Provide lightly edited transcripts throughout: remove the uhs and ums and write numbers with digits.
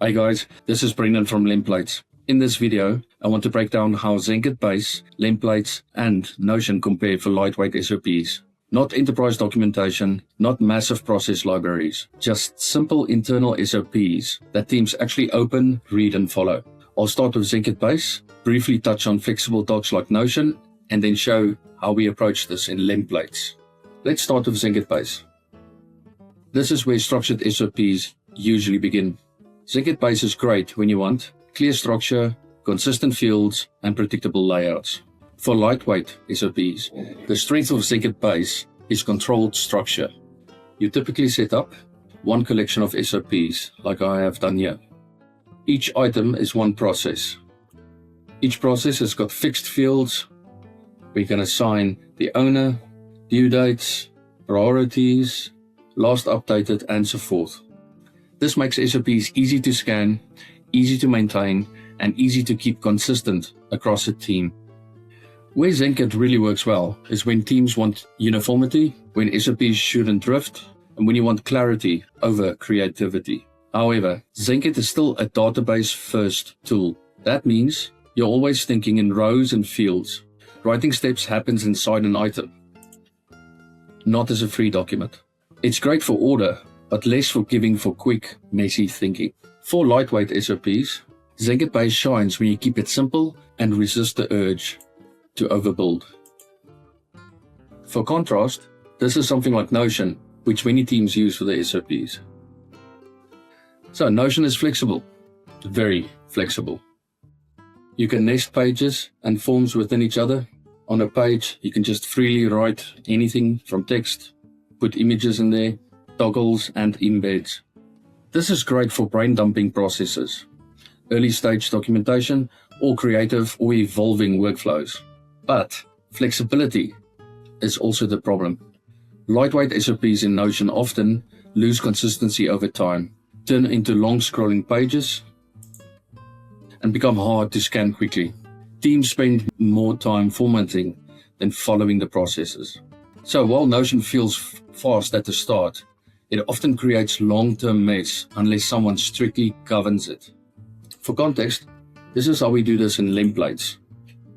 Hi guys, this is Brendan from LemPlates. In this video, I want to break down how Zenkit Base, LemPlates, and Notion compare for lightweight SOPs. Not enterprise documentation, not massive process libraries, just simple internal SOPs that teams actually open, read, and follow. I'll start with Zenkit Base, briefly touch on flexible docs like Notion, and then show how we approach this in LemPlates. Let's start with Zenkit Base. This is where structured SOPs usually begin. Zenkit Base is great when you want clear structure, consistent fields, and predictable layouts. For lightweight SOPs, the strength of Zenkit Base is controlled structure. You typically set up one collection of SOPs, like I have done here. Each item is one process. Each process has got fixed fields. We can assign the owner, due dates, priorities, last updated, and so forth. This makes SOPs easy to scan, easy to maintain, and easy to keep consistent across a team. Where Zenkit really works well is when teams want uniformity, when SOPs shouldn't drift, and when you want clarity over creativity. However, Zenkit is still a database-first tool. That means you're always thinking in rows and fields. Writing steps happens inside an item, not as a free document. It's great for order, but less forgiving for quick, messy thinking. For lightweight SOPs, Zenkit Base shines when you keep it simple and resist the urge to overbuild. For contrast, this is something like Notion, which many teams use for their SOPs. So Notion is flexible, very flexible. You can nest pages and forms within each other. On a page, you can just freely write anything from text, put images in there, toggles, and embeds. This is great for brain dumping processes, early stage documentation, or creative or evolving workflows. But flexibility is also the problem. Lightweight SOPs in Notion often lose consistency over time, turn into long scrolling pages, and become hard to scan quickly. Teams spend more time formatting than following the processes. So while Notion feels fast at the start, it often creates long-term mess unless someone strictly governs it. For context, this is how we do this in LemPlates,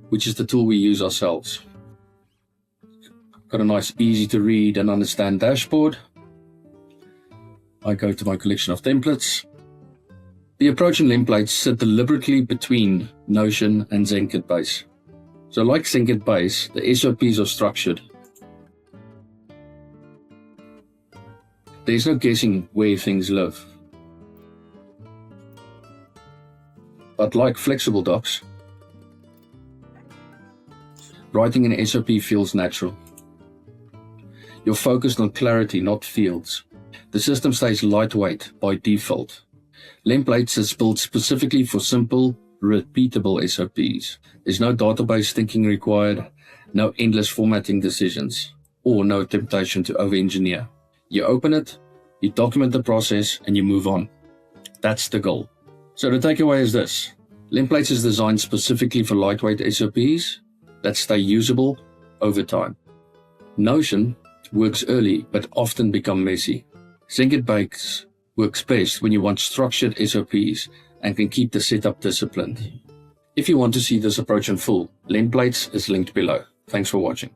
which is the tool we use ourselves. Got a nice, easy to read and understand dashboard. I go to my collection of templates. The approach in LemPlates sit deliberately between Notion and Zenkit Base. So like Zenkit Base, the SOPs are structured. There's no guessing where things live. But like flexible docs, writing an SOP feels natural. You're focused on clarity, not fields. The system stays lightweight by default. LemPlates is built specifically for simple, repeatable SOPs. There's no database thinking required, no endless formatting decisions, or no temptation to over-engineer. You open it, you document the process, and you move on. That's the goal. So the takeaway is this. LemPlates is designed specifically for lightweight SOPs that stay usable over time. Notion works early, but often become messy. Zenkit Base works best when you want structured SOPs and can keep the setup disciplined. If you want to see this approach in full, LemPlates is linked below. Thanks for watching.